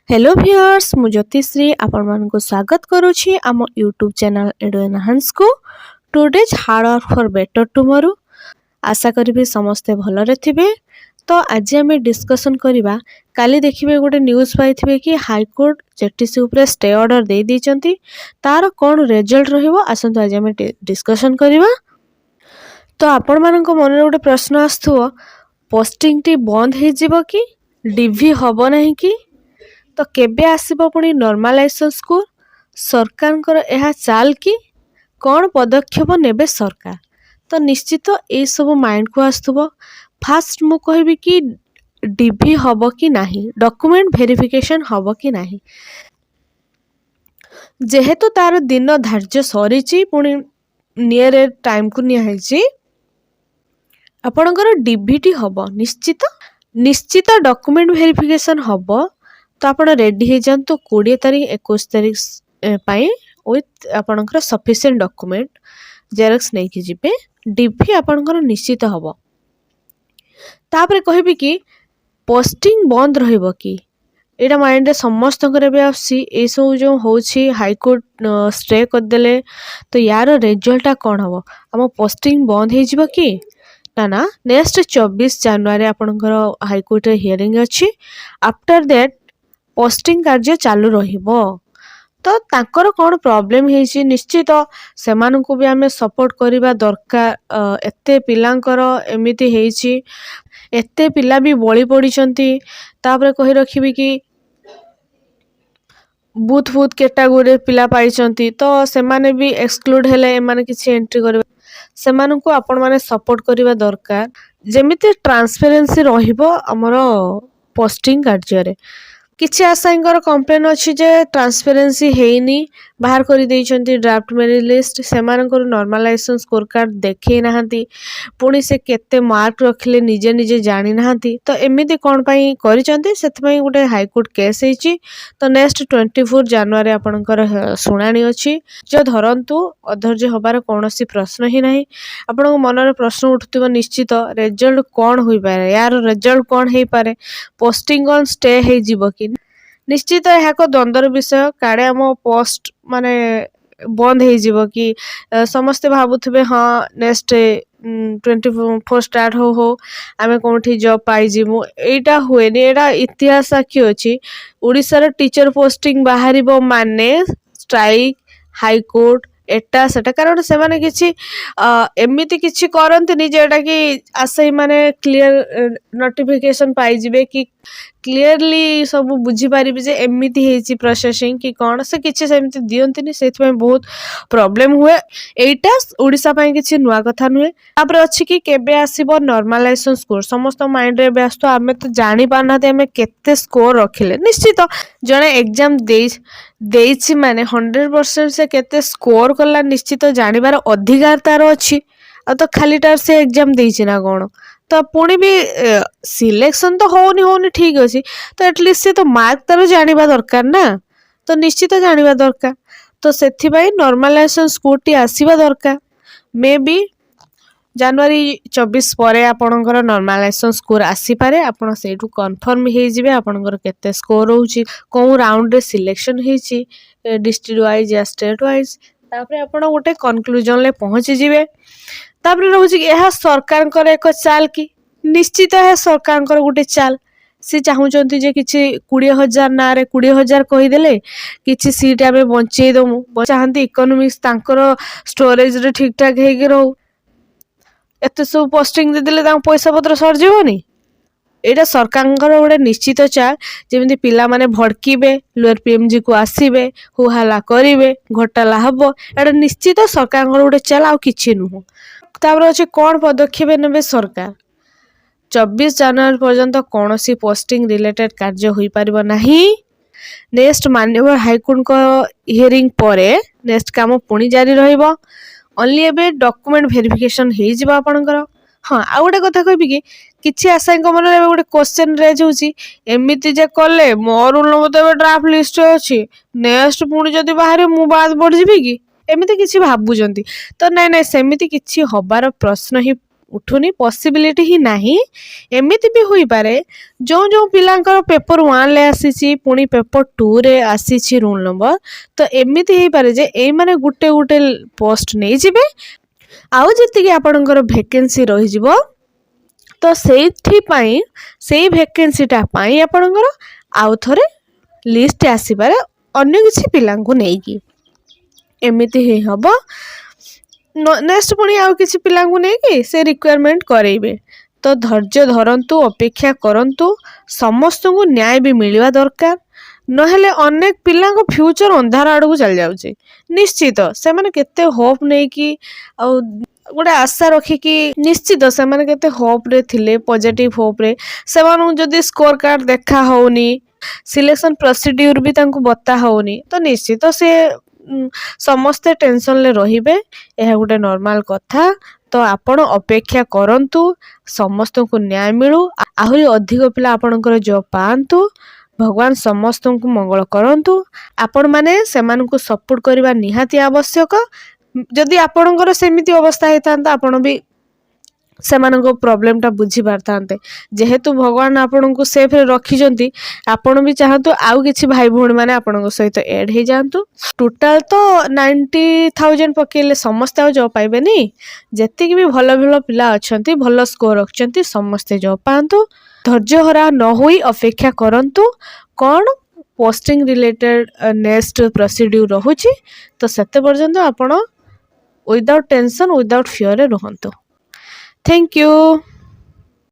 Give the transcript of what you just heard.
Hello viewers मु ज्योतिश्री आपण मानक स्वागत करुछि आम यूट्यूब चैनल एडु एनहांस को। Today's hard work for better tomorrow. आशा करी समस्ते भलरे थिबे। तो आज आम डिस्कसन करबा काली देखिबे गोटे न्यूज पाइथिबे कि हाईकोर्ट जेटीसी ऊपर स्टे ऑर्डर दे दैचंती। तार कोन रिजल्ट रहिबो आसंतु आज आम डिस्कसन करबा। तो आपण मानक मन गोटे प्रश्न आस्थुओ पोस्टिंग टी बंद हे जिवो कि डीवी हबो नाही कि तो केबे आसीबो पुणी नॉर्मलाइजेशन को सरकार यह चाल कि कौन पदक्षेप नेबे सरकार। तो निश्चित ये सब माइंड को आसुबो। फास्ट मु कहबी कि डीवी हबो कि नाही, डॉक्यूमेंट वेरिफिकेशन हबो कि नाही। जेहेतु तार दिन धार्य सरीची पुणी नियर टाइम को निया हेची आपणकर डीवीटी हबो निश्चित डॉक्यूमेंट वेरिफिकेशन हबो। तो आप रेडी हो जातु 20 तारीख 21 तारीख विथ आपणकर सफिशिएंट डॉक्यूमेंट जेरक्स नहीं कि जिबे डीवी आपणकर निश्चित हबो। तापरे कहबी कि पोस्टिंग बंद रहिबो कि एटा माइंड रे समस्त करे आसी ए सब जो होछि हाईकोर्ट स्टे कर देले तो यार रिजल्ट कौन हबो हम पोस्टिंग बंद हे जिवो कि ना नेक्स्ट 24 जनवरी आपणकर हाईकोर्ट रे हियरिंग अछि। आफ्टर दैट पोस्टिंग कार्य चालू रहिबो। तो तांकर कौन प्रॉब्लम हेछि निश्चित सेमानकु भी आमे सपोर्ट करिबा दरकार। एते पिलांकर एमिति हेछि एते पिला भी बळी पडिचंती। तापरे कहि रखिबि कि बुथ कैटेगरी पिला पाइचंती तो सेमाने भी एक्सक्लूड हेले एमाने किछि एंट्री करबे सेमानकु आपण माने सपोर्ट करिबा दरकार जेमिति ट्रांसपेरेंसी रहिबो हमर पोस्टिंग कार्य रे। किछि आसाइंकर कंप्लेन अछि जे ट्रांसपेरेंसी हेइनी बाहर करि दैछंती ड्राफ्ट मेरिट लिस्ट सेमानकर नॉर्मलाइजेशन स्कोर कार्ड देखै नाहंती पुणी से केते मार्क रखले निजे निजे जानि नाहंती। तो एमिति कोन पई करिचंती सेथ पई गुटे हाई कोर्ट केस हेछि। तो नेक्स्ट 24 जनवरी आपनकर सुनानी अछि जो धरंतु अधर्य होबार कोनोसी प्रश्न ही नाही। आपन मनरे प्रश्न उठथिबो निश्चित रिजल्ट कोन होई पारे यार रिजल्ट कोन हेई पारे पोस्टिंग ऑन स्टे हेई जिवो कि निश्चित यह एक द्वंद्वर विषय काड़े आम पोस्ट माने बंद हो कि समस्ते भावुवे हाँ नेक्स्ट 24 स्टार्ट हो आमे कौटी जॉब पाइजिमु एटा हुए एटा इतिहास साक्षी अच्छी ओडिशार टीचर पोस्टिंग बाहर माने स्ट्राइक हाईकोर्ट एटा सेटा कारण से माने किछि एमिति किछि करंतिनी जेटा कि आसे माने क्लियर नोटिफिकेशन पाई जिवे कि क्लियरली सब बुझी पारिबे जे एमिति हेछि प्रोसेसिंग कि कोन से किछि सेमिति दियंतिनी सेति में बहुत प्रॉब्लम हुए। एटा ओडिसा पई किछि नुवा कथा नुहे। तापर अछि कि केबे आसीबो नॉर्मलाइजेशन स्कोर समस्त माइंड रे व्यस्त आमे तो जानि पानाते आमे केते स्कोर रखिले निश्चित जने एग्जाम देइछि माने 100% से केते स्कोर कला निश्चित जानिबार अधिकार तार अछि तो खालीटार से एग्जाम देइछि ना कोन तो पुणी भी सिलेक्शन तो होनी ठीक अच्छे तो एटलिस्ट से तो मार्क तार जानिबा दरकार ना तो निश्चित जानिबा दरकार। तो सेथिबाई नॉर्मलाइजेशन स्कोर टी आसीबा दरकार मे बी जनवरी 24 पर आपणकर नॉर्मलाइजेशन स्कोर आसी पारे आपण सेठू कंफर्म हे जिवे आपणकर केते स्कोर होउची कोन राउंड रे सिलेक्शन हेची डिस्ट्रिक्ट वाइज या स्टेट वाइज तापरे आपण गोटे कंक्लूजन ले पहुंची जिवे। तापरे रहउची यह सरकार एक चाल कि निश्चित है सरकार गोटे चाल सी चाहूचंती जे किछि 20,000 ना रे 20,000 कहीदेले किछि सीट आमे बंचेई दमु चाहती इकोनॉमिक्स तांकर स्टोरेज रे ठीक ठाक हेगे रहू एते सब पोस्टिंग दे देले तां पैसा पत्र सर जीवनी एटा सरकार गोटे निश्चित चाल जेमिति पिला माने भड़कीबे लोअर पीएमजी को आसीबे हुहाला करिवे घोटाला हबो एटा निश्चित सरकार गोटे चाल आ किछि नुह। तापर अच्छे कौन पदक्षेप नेबे सरकार 24 जनवरी पर्यंत कौन सी पोस्टिंग रिलेटेड कार्य हो पारिबो नाही। नेक्स्ट माननीय हाईकोर्ट को हियरिंग परे नेक्स्ट काम पुणी जारी रहिबो ओनली एबे डॉक्यूमेंट वेरिफिकेशन हे जिबा आपनकर। हाँ आ गोटे कथा कहबी कि किछि आसाइंक मन रे गोटे क्वेश्चन रेज होची एमिति जे कले मो रोल नंबर तो ड्राफ्ट लिस्ट अछि नेक्स्ट पुणी जदी बाहर मु बाद बढ़ जिबी कि एमिति किछि भाबुजंती तो नाइ सेमिति किछि हबार प्रश्न ही उठुनी पॉसिबिलिटी ही नहीं। एमिति भी हुई पारे जो जो पिलांकर पेपर 1 ले आसीची पुनी पेपर 2 रे आसीची रोल नंबर, तो एमिति ही पारे जे एई माने गुटे गुटे पोस्ट नहीं जिबे आउ जति आपणकर वैकेंसी रही जिवो तो से वैकेंसीटा आपणकर आउ थरे लिस्ट आसीपारे अन्य किसी पिलांको नेकी एमिति ही हबो। नेक्स्ट पुणी आउ किसी पिलांको नेकी से रिक्वायरमेंट करेइबे। तो धैर्य धरंतु, अपेक्षा करंतु, समस्त को न्याय भी मिलवा दरकार। नहेले अनेक पिलांको फ्यूचर अंधार आड़ चल जाउचे। निश्चित से माने केते होप नहीं कि गोटे आशा रखिकी निश्चित से माने केते होप रे थिले, पॉजिटिव होप रे सेमानु जदी स्कोर कार्ड देखा होनी, सिलेक्शन प्रोसीड्यूर भी तांको बता होनी, तो निश्चित से समस्ते टेंशन ले रहिबे। यह गोटे नॉर्मल कथा। तो आपण अपेक्षा करंतु, समस्त को न्याय मिलू, आहुरी अधिक पिला आपणकर जॉब पांतु। भगवान समस्त को मंगल करंतु। आपण माने सेमानकु सपोर्ट करबा निहाती आवश्यक। जदि आपणकर सेमिति अवस्था हेतांता आपण भी सेमानको प्रॉब्लम टा बुझी पारतांते। जेहेतु भगवान आपनको सेफ रे रखिजंती, आपण भी चाहतु आउ किछि भाई भौणी माने आपनको सहित ऐड हे जांतु। टोटल तो 90,000 पकेले समस्त आ जॉब पाइबे नी। जेतिक भी भलो भलो पिला अछंती, भलो स्कोर रखचंती, समस्त जॉब पांतु। धैर्य हरा न होई अपेक्षा करंतु। कोन पोस्टिंग रिलेटेड नेक्स्ट प्रोसीड्यूर रहुची, तो सेते पर्यंत आपण विदाउट टेंशन, विदाउट फियर रे रहंतु। Thank you.